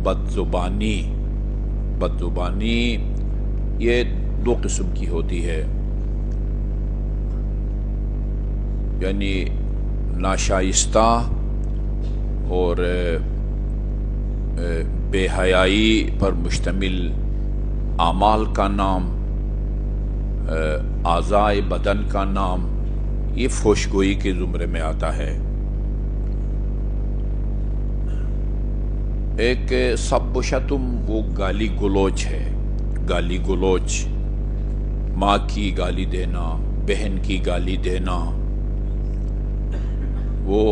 بدزبانی یہ دو قسم کی ہوتی ہے، یعنی ناشائستہ اور بے حیائی پر مشتمل اعمال کا نام، اعضائے بدن کا نام، یہ فحش گوئی کے زمرے میں آتا ہے۔ ایک سب و شتم وہ گالی گلوچ ہے، گالی گلوچ، ماں کی گالی دینا، بہن کی گالی دینا۔ وہ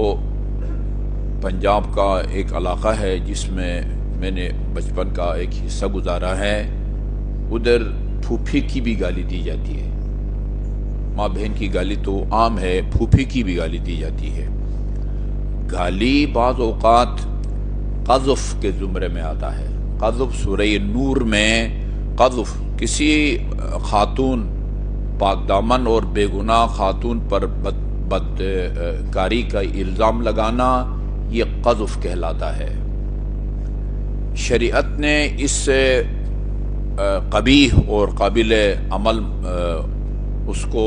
پنجاب کا ایک علاقہ ہے جس میں میں نے بچپن کا ایک حصہ گزارا ہے، ادھر پھوپھی کی بھی گالی دی جاتی ہے۔ ماں بہن کی گالی تو عام ہے، پھوپھی کی بھی گالی دی جاتی ہے۔ گالی بعض اوقات قذف کے زمرے میں آتا ہے۔ قذف سورہ نور میں قذف کسی خاتون، پاک دامن اور بے گناہ خاتون پر بدکاری کا الزام لگانا، یہ قذف کہلاتا ہے۔ شریعت نے اس سے قبیح اور قابل عمل اس کو،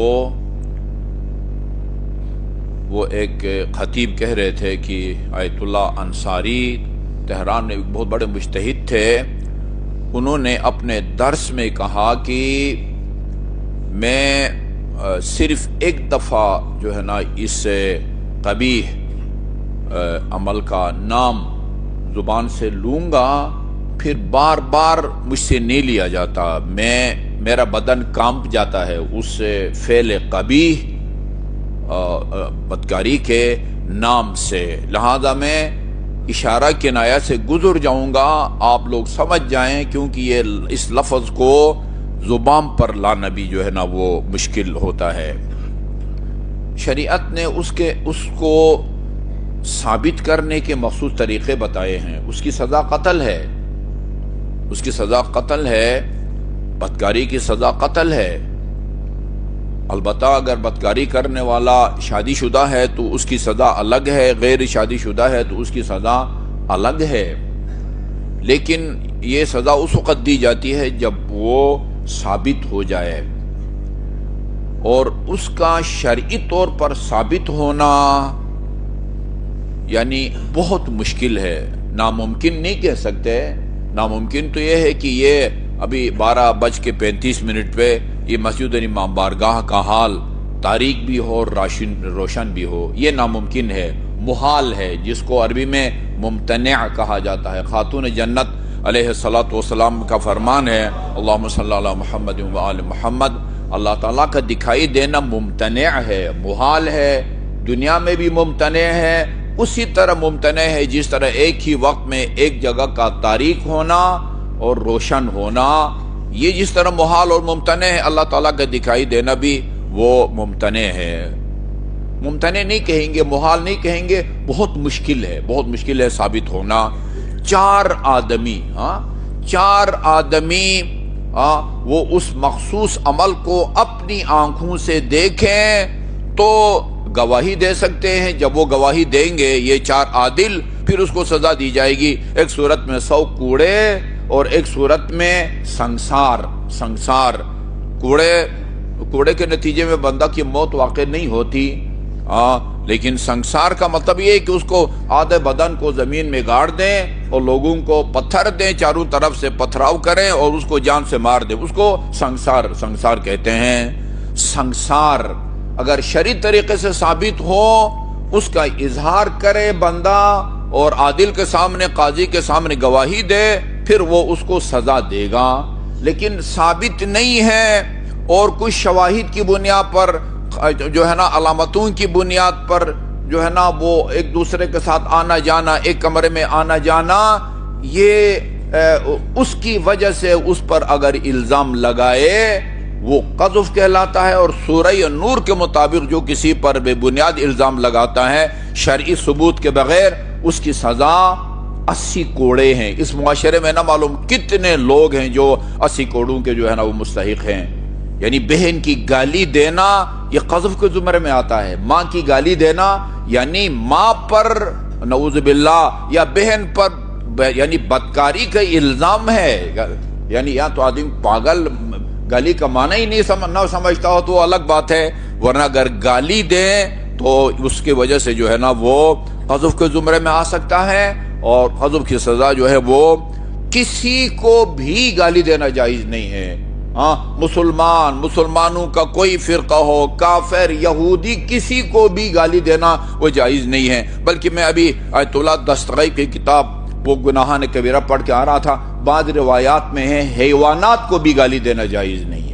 وہ ایک خطیب کہہ رہے تھے کہ آیت اللہ انصاری تہران میں بہت بڑے مجتہد تھے، انہوں نے اپنے درس میں کہا کہ میں صرف ایک دفعہ جو ہے نا اس قبیح عمل کا نام زبان سے لوں گا، پھر بار بار مجھ سے نہیں لیا جاتا، میرا بدن کانپ جاتا ہے اس فعل قبیح بدکاری کے نام سے، لہذا میں اشارہ کنایہ سے گزر جاؤں گا، آپ لوگ سمجھ جائیں، کیونکہ یہ اس لفظ کو زبان پر لانا بھی جو ہے نا وہ مشکل ہوتا ہے۔ شریعت نے اس کو ثابت کرنے کے مخصوص طریقے بتائے ہیں۔ اس کی سزا قتل ہے، اس کی سزا قتل ہے، بدکاری کی سزا قتل ہے۔ البتہ اگر بدکاری کرنے والا شادی شدہ ہے تو اس کی سزا الگ ہے، غیر شادی شدہ ہے تو اس کی سزا الگ ہے، لیکن یہ سزا اس وقت دی جاتی ہے جب وہ ثابت ہو جائے، اور اس کا شرعی طور پر ثابت ہونا یعنی بہت مشکل ہے، ناممکن نہیں کہہ سکتے۔ ناممکن تو یہ ہے کہ یہ ابھی 12:35 پہ یہ مسجد امام بارگاہ کا حال تاریک بھی ہو اور روشن بھی ہو، یہ ناممکن ہے، محال ہے، جس کو عربی میں ممتنع کہا جاتا ہے۔ خاتون جنت علیہ الصلوۃ والسلام کا فرمان ہے، اللہم صلی علی محمد و آل محمد، اللہ تعالیٰ کا دکھائی دینا ممتنع ہے، محال ہے، دنیا میں بھی ممتنع ہے، اسی طرح ممتنع ہے جس طرح ایک ہی وقت میں ایک جگہ کا تاریک ہونا اور روشن ہونا، یہ جس طرح محال اور ممتنع ہے، اللہ تعالیٰ کا دکھائی دینا بھی وہ ممتنع ہے۔ ممتنع نہیں کہیں گے، محال نہیں کہیں گے، بہت مشکل ہے، بہت مشکل ہے ثابت ہونا۔ چار آدمی وہ اس مخصوص عمل کو اپنی آنکھوں سے دیکھیں تو گواہی دے سکتے ہیں۔ جب وہ گواہی دیں گے یہ چار عادل، پھر اس کو سزا دی جائے گی، ایک صورت میں 100 کوڑے اور ایک صورت میں سنسار۔ کوڑے کے نتیجے میں بندہ کی موت واقع نہیں ہوتی، لیکن سنسار کا مطلب یہ ہے کہ اس کو آدھے بدن کو زمین میں گاڑ دیں اور لوگوں کو پتھر دیں، چاروں طرف سے پتھراؤ کریں اور اس کو جان سے مار دیں، اس کو سنسار کہتے ہیں۔ سنسار اگر شرعی طریقے سے ثابت ہو، اس کا اظہار کرے بندہ اور عادل کے سامنے، قاضی کے سامنے گواہی دے، پھر وہ اس کو سزا دے گا۔ لیکن ثابت نہیں ہے اور کچھ شواہد کی بنیاد پر جو ہے نا، علامتوں کی بنیاد پر جو ہے نا وہ ایک دوسرے کے ساتھ آنا جانا، ایک کمرے میں آنا جانا، یہ اس کی وجہ سے اس پر اگر الزام لگائے وہ قذف کہلاتا ہے، اور سورہ نور کے مطابق جو کسی پر بے بنیاد الزام لگاتا ہے شرعی ثبوت کے بغیر، اس کی سزا 80 کوڑے ہیں۔ اس معاشرے میں نہ معلوم کتنے لوگ ہیں جو 80 کوڑوں کے جو ہے نا وہ مستحق ہیں۔ یعنی بہن کی گالی دینا یہ قذف کے زمرے میں آتا ہے۔ ماں کی گالی دینا یعنی ماں پر نعوذ باللہ یا بہن پر یعنی بدکاری کا الزام ہے، یعنی یا تو آدمی پاگل گالی کا معنی ہی نہ سمجھتا ہو تو الگ بات ہے، ورنہ اگر گالی دیں تو اس کی وجہ سے جو ہے نا وہ قذف کے زمرے میں آ سکتا ہے، اور قذف کی سزا جو ہے وہ کسی کو بھی گالی دینا جائز نہیں ہے۔ ہاں، مسلمانوں کا کوئی فرقہ ہو، کافر، یہودی، کسی کو بھی گالی دینا وہ جائز نہیں ہے۔ بلکہ میں ابھی آیت اللہ دستگیر کی کتاب وہ گناہان کبیرہ پڑھ کے آ رہا تھا، بعض روایات میں ہے حیوانات کو بھی گالی دینا جائز نہیں ہے۔